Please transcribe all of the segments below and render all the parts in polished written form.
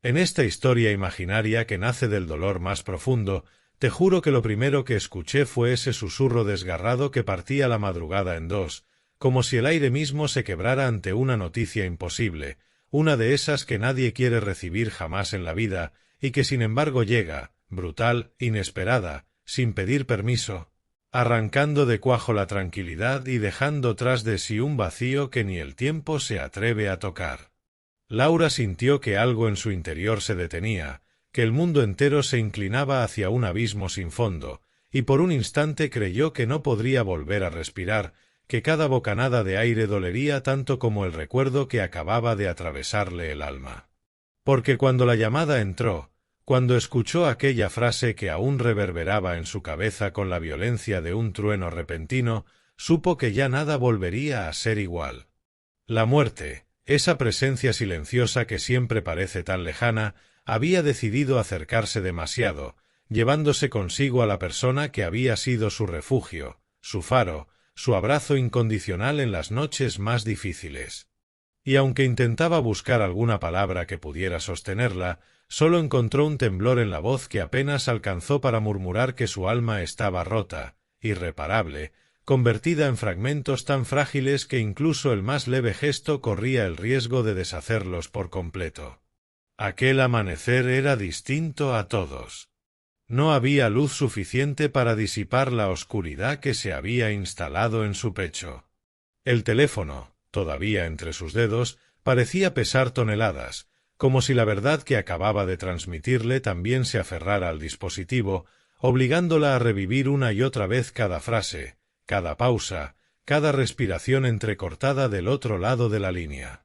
En esta historia imaginaria que nace del dolor más profundo, te juro que lo primero que escuché fue ese susurro desgarrado que partía la madrugada en dos, como si el aire mismo se quebrara ante una noticia imposible, una de esas que nadie quiere recibir jamás en la vida, y que sin embargo llega, brutal, inesperada, sin pedir permiso, arrancando de cuajo la tranquilidad y dejando tras de sí un vacío que ni el tiempo se atreve a tocar. Laura sintió que algo en su interior se detenía, que el mundo entero se inclinaba hacia un abismo sin fondo, y por un instante creyó que no podría volver a respirar, que cada bocanada de aire dolería tanto como el recuerdo que acababa de atravesarle el alma. Porque cuando la llamada entró, cuando escuchó aquella frase que aún reverberaba en su cabeza con la violencia de un trueno repentino, supo que ya nada volvería a ser igual. La muerte, esa presencia silenciosa que siempre parece tan lejana, había decidido acercarse demasiado, llevándose consigo a la persona que había sido su refugio, su faro, su abrazo incondicional en las noches más difíciles. Y aunque intentaba buscar alguna palabra que pudiera sostenerla, solo encontró un temblor en la voz que apenas alcanzó para murmurar que su alma estaba rota, irreparable, convertida en fragmentos tan frágiles que incluso el más leve gesto corría el riesgo de deshacerlos por completo. Aquel amanecer era distinto a todos. No había luz suficiente para disipar la oscuridad que se había instalado en su pecho. El teléfono, todavía entre sus dedos, parecía pesar toneladas, como si la verdad que acababa de transmitirle también se aferrara al dispositivo, obligándola a revivir una y otra vez cada frase, cada pausa, cada respiración entrecortada del otro lado de la línea.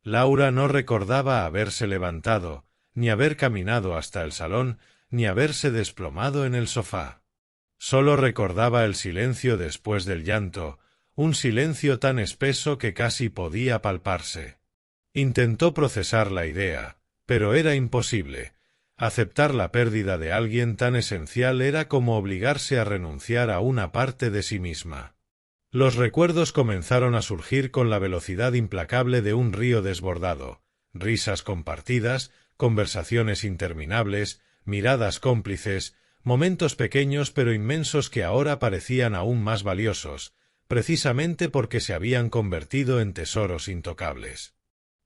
Laura no recordaba haberse levantado, ni haber caminado hasta el salón, ni haberse desplomado en el sofá. Solo recordaba el silencio después del llanto, un silencio tan espeso que casi podía palparse. Intentó procesar la idea, pero era imposible. Aceptar la pérdida de alguien tan esencial era como obligarse a renunciar a una parte de sí misma. Los recuerdos comenzaron a surgir con la velocidad implacable de un río desbordado, risas compartidas, conversaciones interminables, miradas cómplices, momentos pequeños pero inmensos que ahora parecían aún más valiosos, precisamente porque se habían convertido en tesoros intocables.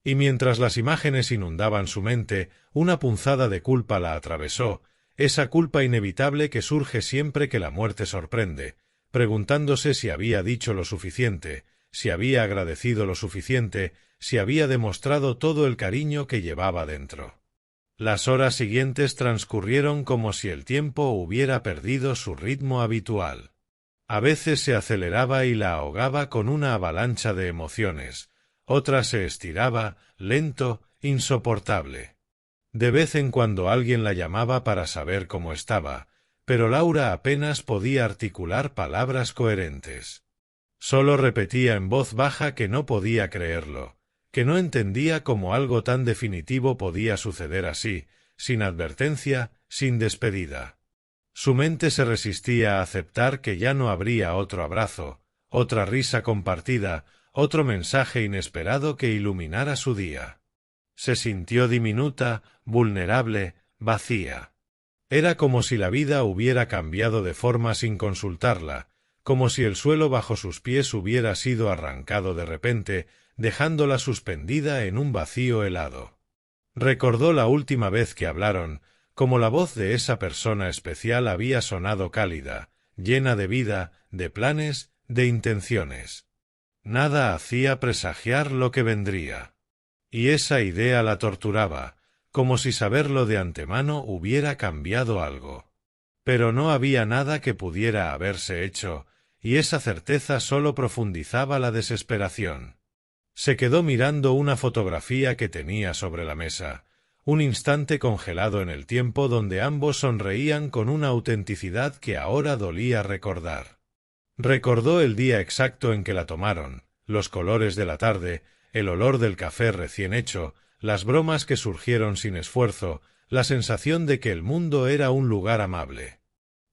Y mientras las imágenes inundaban su mente, una punzada de culpa la atravesó, esa culpa inevitable que surge siempre que la muerte sorprende, preguntándose si había dicho lo suficiente, si había agradecido lo suficiente, si había demostrado todo el cariño que llevaba dentro. Las horas siguientes transcurrieron como si el tiempo hubiera perdido su ritmo habitual. A veces se aceleraba y la ahogaba con una avalancha de emociones, otras se estiraba, lento, insoportable. De vez en cuando alguien la llamaba para saber cómo estaba, pero Laura apenas podía articular palabras coherentes. Solo repetía en voz baja que no podía creerlo, que no entendía cómo algo tan definitivo podía suceder así, sin advertencia, sin despedida. Su mente se resistía a aceptar que ya no habría otro abrazo, otra risa compartida, otro mensaje inesperado que iluminara su día. Se sintió diminuta, vulnerable, vacía. Era como si la vida hubiera cambiado de forma sin consultarla, como si el suelo bajo sus pies hubiera sido arrancado de repente, dejándola suspendida en un vacío helado. Recordó la última vez que hablaron, como la voz de esa persona especial había sonado cálida, llena de vida, de planes, de intenciones. Nada hacía presagiar lo que vendría. Y esa idea la torturaba, como si saberlo de antemano hubiera cambiado algo. Pero no había nada que pudiera haberse hecho, y esa certeza solo profundizaba la desesperación. Se quedó mirando una fotografía que tenía sobre la mesa, un instante congelado en el tiempo donde ambos sonreían con una autenticidad que ahora dolía recordar. Recordó el día exacto en que la tomaron, los colores de la tarde, el olor del café recién hecho, las bromas que surgieron sin esfuerzo, la sensación de que el mundo era un lugar amable.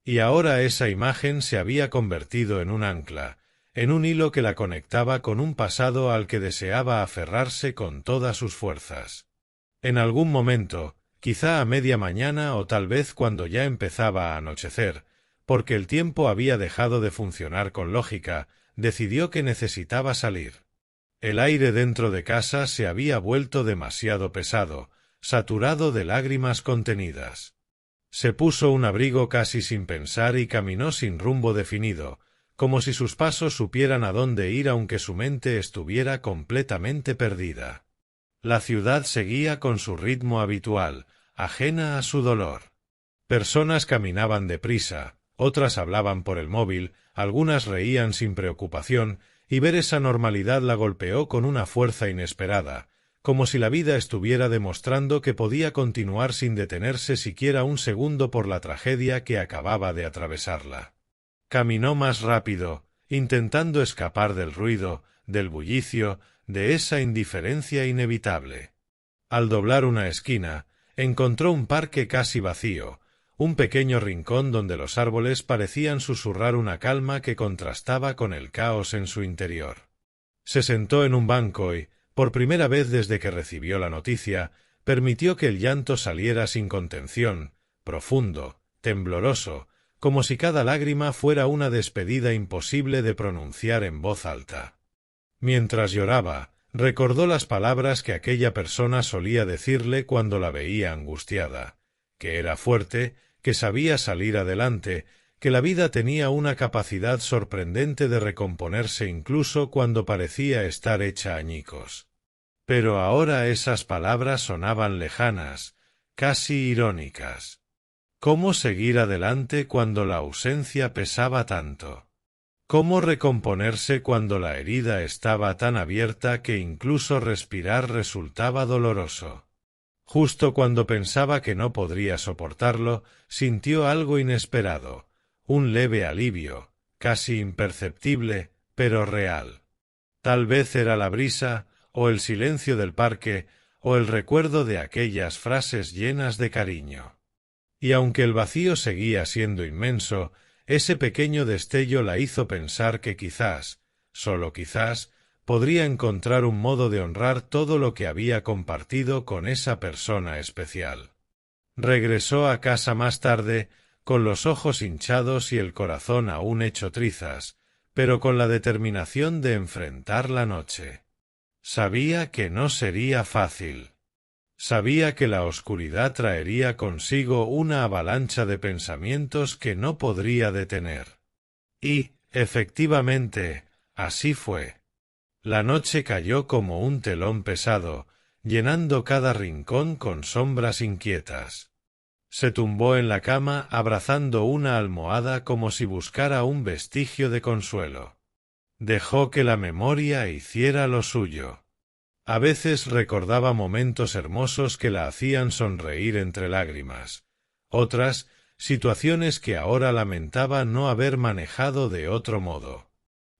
Y ahora esa imagen se había convertido en un ancla, en un hilo que la conectaba con un pasado al que deseaba aferrarse con todas sus fuerzas. En algún momento, quizá a media mañana o tal vez cuando ya empezaba a anochecer, porque el tiempo había dejado de funcionar con lógica, decidió que necesitaba salir. El aire dentro de casa se había vuelto demasiado pesado, saturado de lágrimas contenidas. Se puso un abrigo casi sin pensar y caminó sin rumbo definido, como si sus pasos supieran a dónde ir aunque su mente estuviera completamente perdida. La ciudad seguía con su ritmo habitual, ajena a su dolor. Personas caminaban deprisa, otras hablaban por el móvil, algunas reían sin preocupación, y ver esa normalidad la golpeó con una fuerza inesperada, como si la vida estuviera demostrando que podía continuar sin detenerse siquiera un segundo por la tragedia que acababa de atravesarla. Caminó más rápido, intentando escapar del ruido, del bullicio, de esa indiferencia inevitable. Al doblar una esquina, encontró un parque casi vacío, un pequeño rincón donde los árboles parecían susurrar una calma que contrastaba con el caos en su interior. Se sentó en un banco y, por primera vez desde que recibió la noticia, permitió que el llanto saliera sin contención, profundo, tembloroso, como si cada lágrima fuera una despedida imposible de pronunciar en voz alta. Mientras lloraba, recordó las palabras que aquella persona solía decirle cuando la veía angustiada, que era fuerte, que sabía salir adelante, que la vida tenía una capacidad sorprendente de recomponerse incluso cuando parecía estar hecha añicos. Pero ahora esas palabras sonaban lejanas, casi irónicas. ¿Cómo seguir adelante cuando la ausencia pesaba tanto? ¿Cómo recomponerse cuando la herida estaba tan abierta que incluso respirar resultaba doloroso? Justo cuando pensaba que no podría soportarlo, sintió algo inesperado, un leve alivio, casi imperceptible, pero real. Tal vez era la brisa, o el silencio del parque, o el recuerdo de aquellas frases llenas de cariño. Y aunque el vacío seguía siendo inmenso, ese pequeño destello la hizo pensar que quizás, solo quizás, podría encontrar un modo de honrar todo lo que había compartido con esa persona especial. Regresó a casa más tarde, con los ojos hinchados y el corazón aún hecho trizas, pero con la determinación de enfrentar la noche. Sabía que no sería fácil. Sabía que la oscuridad traería consigo una avalancha de pensamientos que no podría detener. Y, efectivamente, así fue. La noche cayó como un telón pesado, llenando cada rincón con sombras inquietas. Se tumbó en la cama abrazando una almohada como si buscara un vestigio de consuelo. Dejó que la memoria hiciera lo suyo. A veces recordaba momentos hermosos que la hacían sonreír entre lágrimas. Otras, situaciones que ahora lamentaba no haber manejado de otro modo.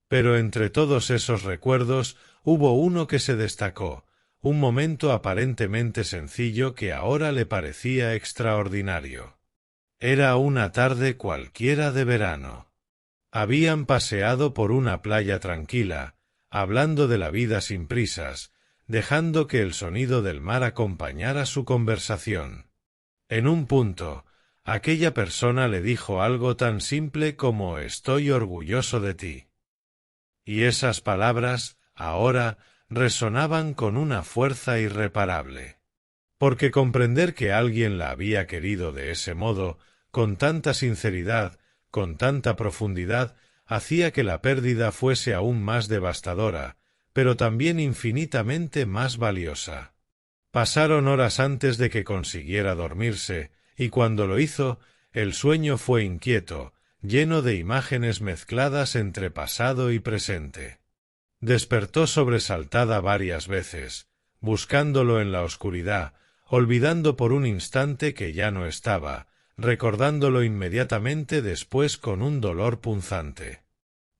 Pero entre todos esos recuerdos hubo uno que se destacó, un momento aparentemente sencillo que ahora le parecía extraordinario. Era una tarde cualquiera de verano. Habían paseado por una playa tranquila, hablando de la vida sin prisas, dejando que el sonido del mar acompañara su conversación. En un punto, aquella persona le dijo algo tan simple como «Estoy orgulloso de ti». Y esas palabras, ahora, resonaban con una fuerza irreparable. Porque comprender que alguien la había querido de ese modo, con tanta sinceridad, con tanta profundidad, hacía que la pérdida fuese aún más devastadora, pero también infinitamente más valiosa. Pasaron horas antes de que consiguiera dormirse, y cuando lo hizo, el sueño fue inquieto, lleno de imágenes mezcladas entre pasado y presente. Despertó sobresaltada varias veces, buscándolo en la oscuridad, olvidando por un instante que ya no estaba, recordándolo inmediatamente después con un dolor punzante.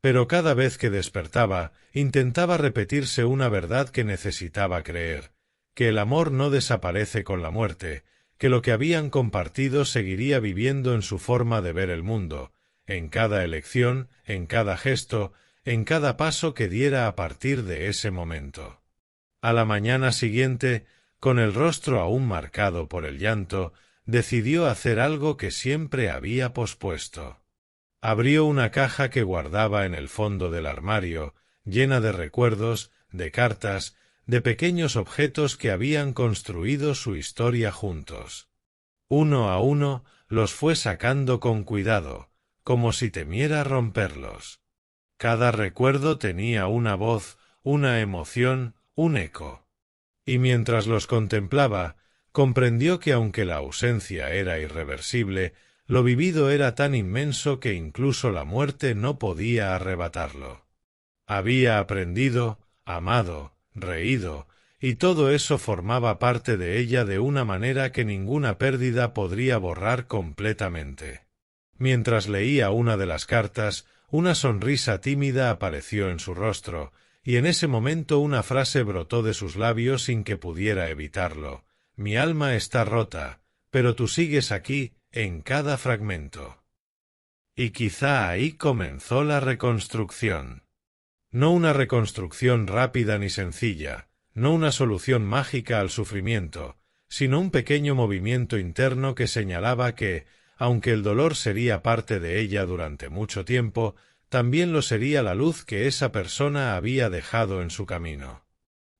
Pero cada vez que despertaba, intentaba repetirse una verdad que necesitaba creer, que el amor no desaparece con la muerte, que lo que habían compartido seguiría viviendo en su forma de ver el mundo, en cada elección, en cada gesto, en cada paso que diera a partir de ese momento. A la mañana siguiente, Con el rostro aún marcado por el llanto, decidió hacer algo que siempre había pospuesto. Abrió una caja que guardaba en el fondo del armario, llena de recuerdos, de cartas, de pequeños objetos que habían construido su historia juntos. Uno a uno los fue sacando con cuidado, como si temiera romperlos. Cada recuerdo tenía una voz, una emoción, un eco. Y mientras los contemplaba, comprendió que aunque la ausencia era irreversible, lo vivido era tan inmenso que incluso la muerte no podía arrebatarlo. Había aprendido, amado, reído, y todo eso formaba parte de ella de una manera que ninguna pérdida podría borrar completamente. Mientras leía una de las cartas, una sonrisa tímida apareció en su rostro, y en ese momento una frase brotó de sus labios sin que pudiera evitarlo. Mi alma está rota, pero tú sigues aquí, en cada fragmento. Y quizá ahí comenzó la reconstrucción. No una reconstrucción rápida ni sencilla, no una solución mágica al sufrimiento, sino un pequeño movimiento interno que señalaba que, aunque el dolor sería parte de ella durante mucho tiempo, también lo sería la luz que esa persona había dejado en su camino.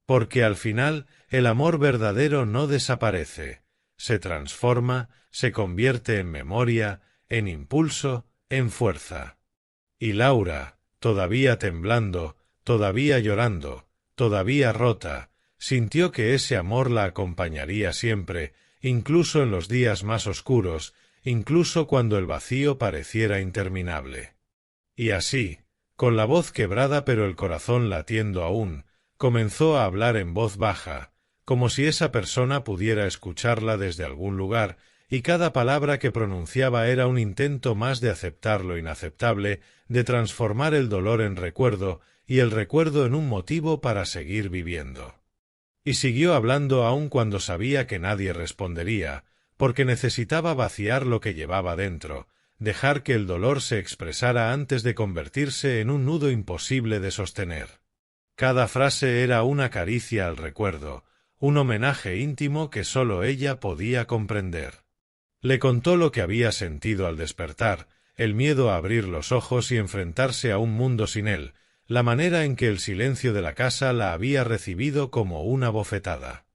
Porque al final, el amor verdadero no desaparece, se transforma, se convierte en memoria, en impulso, en fuerza. Y Laura, todavía temblando, todavía llorando, todavía rota, sintió que ese amor la acompañaría siempre, incluso en los días más oscuros, incluso cuando el vacío pareciera interminable. Y así, con la voz quebrada pero el corazón latiendo aún, comenzó a hablar en voz baja, como si esa persona pudiera escucharla desde algún lugar, y cada palabra que pronunciaba era un intento más de aceptar lo inaceptable, de transformar el dolor en recuerdo, y el recuerdo en un motivo para seguir viviendo. Y siguió hablando aun cuando sabía que nadie respondería, porque necesitaba vaciar lo que llevaba dentro, dejar que el dolor se expresara antes de convertirse en un nudo imposible de sostener. Cada frase era una caricia al recuerdo, un homenaje íntimo que sólo ella podía comprender. Le contó lo que había sentido al despertar, el miedo a abrir los ojos y enfrentarse a un mundo sin él, la manera en que el silencio de la casa la había recibido como una bofetada.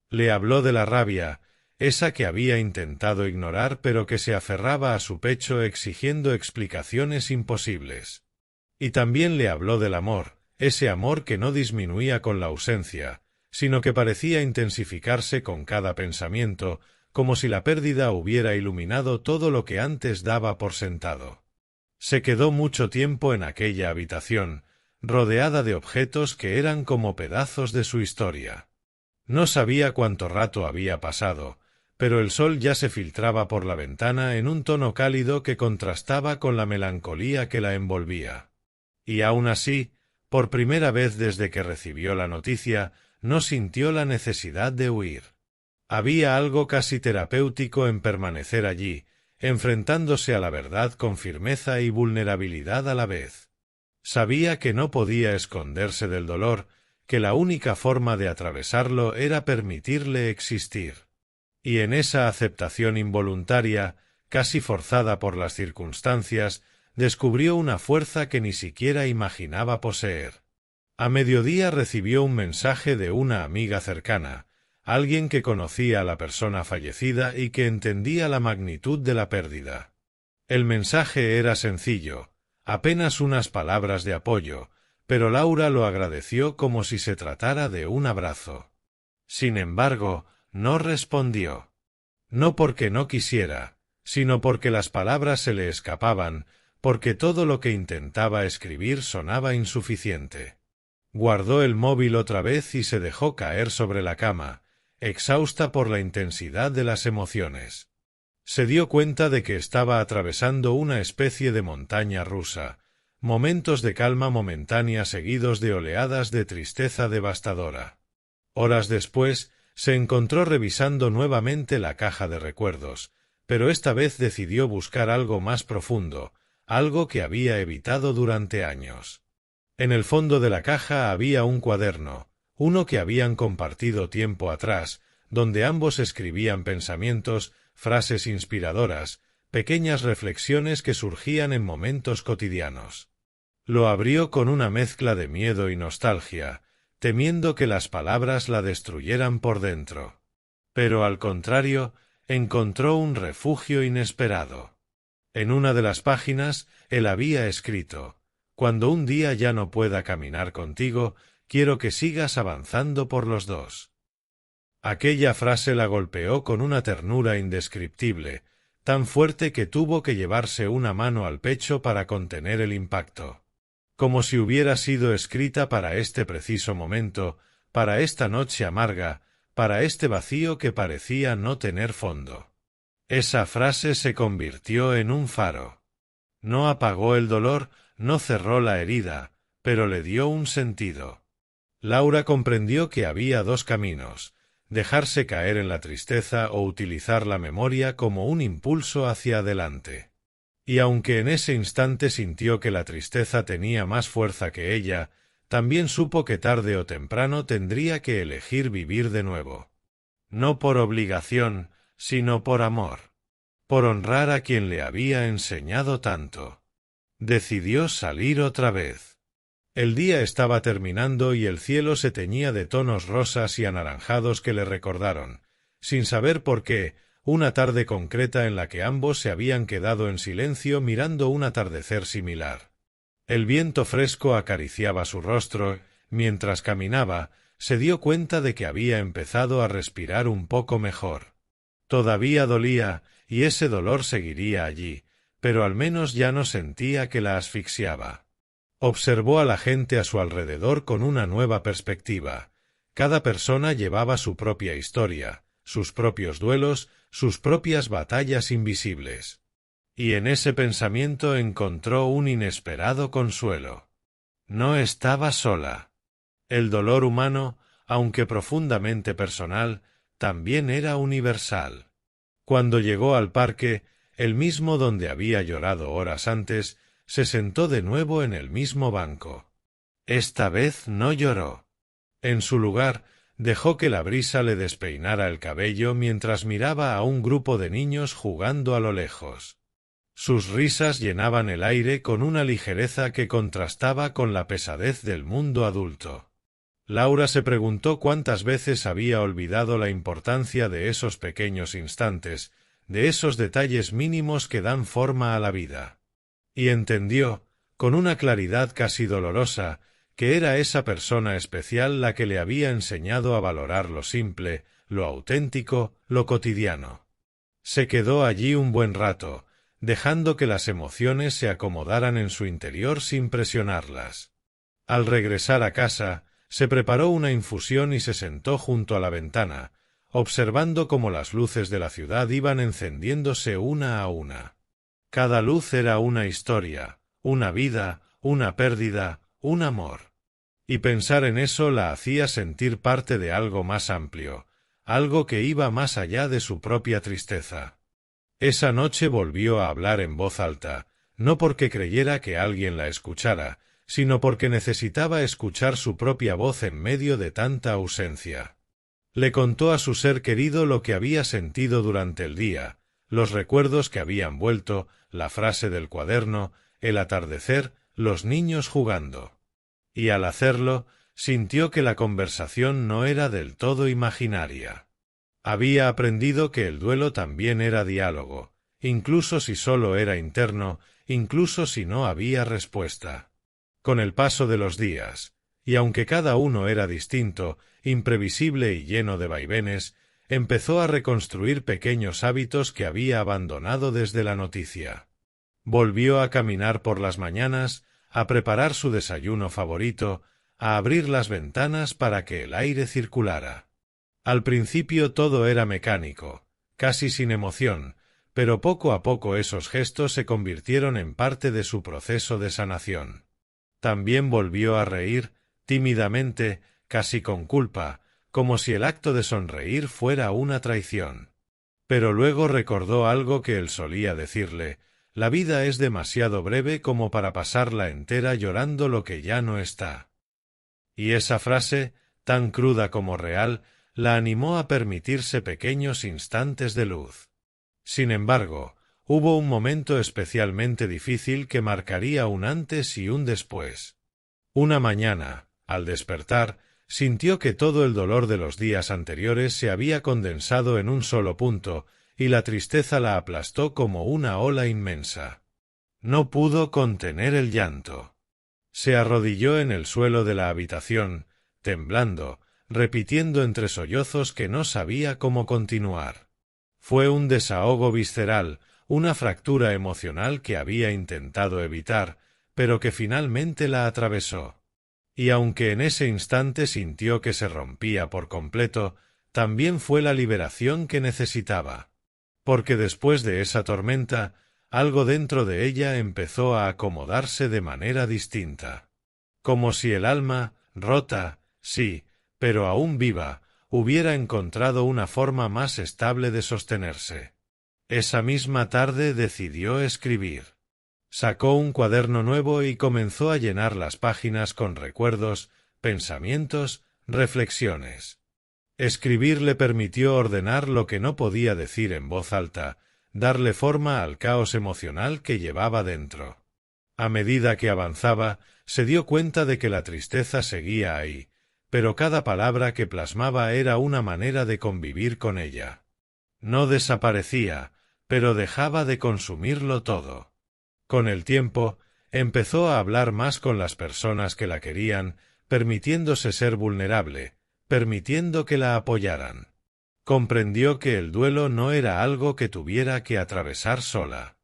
Le habló de la rabia, esa que había intentado ignorar pero que se aferraba a su pecho exigiendo explicaciones imposibles. Y también le habló del amor, ese amor que no disminuía con la ausencia, sino que parecía intensificarse con cada pensamiento, como si la pérdida hubiera iluminado todo lo que antes daba por sentado. Se quedó mucho tiempo en aquella habitación, rodeada de objetos que eran como pedazos de su historia. No sabía cuánto rato había pasado, pero el sol ya se filtraba por la ventana en un tono cálido que contrastaba con la melancolía que la envolvía. Y aun así, por primera vez desde que recibió la noticia, no sintió la necesidad de huir. Había algo casi terapéutico en permanecer allí, enfrentándose a la verdad con firmeza y vulnerabilidad a la vez. Sabía que no podía esconderse del dolor, que la única forma de atravesarlo era permitirle existir. Y en esa aceptación involuntaria, casi forzada por las circunstancias, descubrió una fuerza que ni siquiera imaginaba poseer. A mediodía recibió un mensaje de una amiga cercana, alguien que conocía a la persona fallecida y que entendía la magnitud de la pérdida. El mensaje era sencillo, apenas unas palabras de apoyo, pero Laura lo agradeció como si se tratara de un abrazo. Sin embargo, no respondió. No porque no quisiera, sino porque las palabras se le escapaban, porque todo lo que intentaba escribir sonaba insuficiente. Guardó el móvil otra vez y se dejó caer sobre la cama, exhausta por la intensidad de las emociones. Se dio cuenta de que estaba atravesando una especie de montaña rusa, momentos de calma momentánea seguidos de oleadas de tristeza devastadora. Horas después, se encontró revisando nuevamente la caja de recuerdos, pero esta vez decidió buscar algo más profundo, algo que había evitado durante años. En el fondo de la caja había un cuaderno, uno que habían compartido tiempo atrás, donde ambos escribían pensamientos, frases inspiradoras, pequeñas reflexiones que surgían en momentos cotidianos. Lo abrió con una mezcla de miedo y nostalgia, temiendo que las palabras la destruyeran por dentro. Pero al contrario, encontró un refugio inesperado. En una de las páginas, él había escrito: «Cuando un día ya no pueda caminar contigo, quiero que sigas avanzando por los dos». Aquella frase la golpeó con una ternura indescriptible, tan fuerte que tuvo que llevarse una mano al pecho para contener el impacto. Como si hubiera sido escrita para este preciso momento, para esta noche amarga, para este vacío que parecía no tener fondo. Esa frase se convirtió en un faro. No apagó el dolor, no cerró la herida, pero le dio un sentido. Laura comprendió que había dos caminos: dejarse caer en la tristeza o utilizar la memoria como un impulso hacia adelante. Y aunque en ese instante sintió que la tristeza tenía más fuerza que ella, también supo que tarde o temprano tendría que elegir vivir de nuevo. No por obligación, sino por amor. Por honrar a quien le había enseñado tanto. Decidió salir otra vez. El día estaba terminando y el cielo se teñía de tonos rosas y anaranjados que le recordaron, sin saber por qué, una tarde concreta en la que ambos se habían quedado en silencio mirando un atardecer similar. El viento fresco acariciaba su rostro. Mientras caminaba, se dio cuenta de que había empezado a respirar un poco mejor. Todavía dolía, y ese dolor seguiría allí, pero al menos ya no sentía que la asfixiaba. Observó a la gente a su alrededor con una nueva perspectiva. Cada persona llevaba su propia historia, sus propios duelos, sus propias batallas invisibles. Y en ese pensamiento encontró un inesperado consuelo. No estaba sola. El dolor humano, aunque profundamente personal, también era universal. Cuando llegó al parque, el mismo donde había llorado horas antes, se sentó de nuevo en el mismo banco. Esta vez no lloró. En su lugar, dejó que la brisa le despeinara el cabello mientras miraba a un grupo de niños jugando a lo lejos. Sus risas llenaban el aire con una ligereza que contrastaba con la pesadez del mundo adulto. Laura se preguntó cuántas veces había olvidado la importancia de esos pequeños instantes, de esos detalles mínimos que dan forma a la vida. Y entendió, con una claridad casi dolorosa, que era esa persona especial la que le había enseñado a valorar lo simple, lo auténtico, lo cotidiano. Se quedó allí un buen rato, dejando que las emociones se acomodaran en su interior sin presionarlas. Al regresar a casa, se preparó una infusión y se sentó junto a la ventana, observando cómo las luces de la ciudad iban encendiéndose una a una. Cada luz era una historia, una vida, una pérdida, un amor. Y pensar en eso la hacía sentir parte de algo más amplio, algo que iba más allá de su propia tristeza. Esa noche volvió a hablar en voz alta, no porque creyera que alguien la escuchara, sino porque necesitaba escuchar su propia voz en medio de tanta ausencia. Le contó a su ser querido lo que había sentido durante el día, los recuerdos que habían vuelto, la frase del cuaderno, el atardecer, los niños jugando. Y al hacerlo, sintió que la conversación no era del todo imaginaria. Había aprendido que el duelo también era diálogo, incluso si solo era interno, incluso si no había respuesta. Con el paso de los días, y aunque cada uno era distinto, imprevisible y lleno de vaivenes, empezó a reconstruir pequeños hábitos que había abandonado desde la noticia. Volvió a caminar por las mañanas, a preparar su desayuno favorito, a abrir las ventanas para que el aire circulara. Al principio todo era mecánico, casi sin emoción, pero poco a poco esos gestos se convirtieron en parte de su proceso de sanación. También volvió a reír, tímidamente, casi con culpa, como si el acto de sonreír fuera una traición. Pero luego recordó algo que él solía decirle: la vida es demasiado breve como para pasarla entera llorando lo que ya no está. Y esa frase, tan cruda como real, la animó a permitirse pequeños instantes de luz. Sin embargo, hubo un momento especialmente difícil que marcaría un antes y un después. Una mañana, al despertar, sintió que todo el dolor de los días anteriores se había condensado en un solo punto, y la tristeza la aplastó como una ola inmensa. No pudo contener el llanto. Se arrodilló en el suelo de la habitación, temblando, repitiendo entre sollozos que no sabía cómo continuar. Fue un desahogo visceral, una fractura emocional que había intentado evitar, pero que finalmente la atravesó. Y aunque en ese instante sintió que se rompía por completo, también fue la liberación que necesitaba. Porque después de esa tormenta, algo dentro de ella empezó a acomodarse de manera distinta. Como si el alma, rota, sí, pero aún viva, hubiera encontrado una forma más estable de sostenerse. Esa misma tarde decidió escribir. Sacó un cuaderno nuevo y comenzó a llenar las páginas con recuerdos, pensamientos, reflexiones. Escribir le permitió ordenar lo que no podía decir en voz alta, darle forma al caos emocional que llevaba dentro. A medida que avanzaba, se dio cuenta de que la tristeza seguía ahí, pero cada palabra que plasmaba era una manera de convivir con ella. No desaparecía, pero dejaba de consumirlo todo. Con el tiempo, empezó a hablar más con las personas que la querían, permitiéndose ser vulnerable, permitiendo que la apoyaran. Comprendió que el duelo no era algo que tuviera que atravesar sola.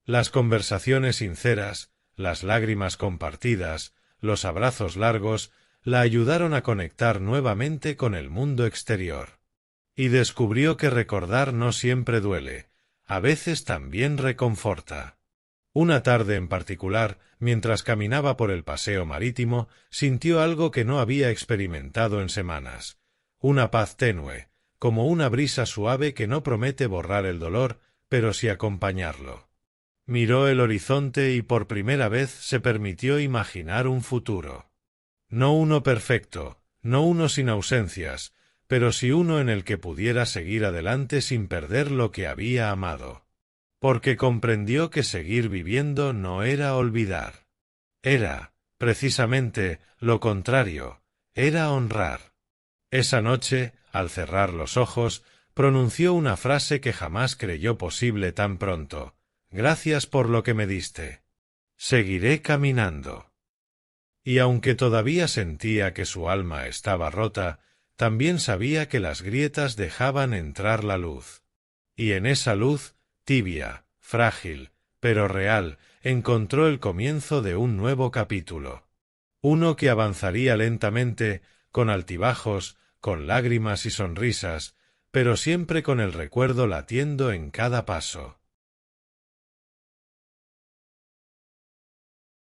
Las conversaciones sinceras, las lágrimas compartidas, los abrazos largos, la ayudaron a conectar nuevamente con el mundo exterior. Y descubrió que recordar no siempre duele, a veces también reconforta. Una tarde en particular, mientras caminaba por el paseo marítimo, sintió algo que no había experimentado en semanas. Una paz tenue, como una brisa suave que no promete borrar el dolor, pero sí acompañarlo. Miró el horizonte y por primera vez se permitió imaginar un futuro. No uno perfecto, no uno sin ausencias, pero sí uno en el que pudiera seguir adelante sin perder lo que había amado. Porque comprendió que seguir viviendo no era olvidar. Era, precisamente, lo contrario, era honrar. Esa noche, al cerrar los ojos, pronunció una frase que jamás creyó posible tan pronto. Gracias por lo que me diste. Seguiré caminando. Y aunque todavía sentía que su alma estaba rota, también sabía que las grietas dejaban entrar la luz. Y en esa luz, tibia, frágil, pero real, encontró el comienzo de un nuevo capítulo. Uno que avanzaría lentamente, con altibajos, con lágrimas y sonrisas, pero siempre con el recuerdo latiendo en cada paso.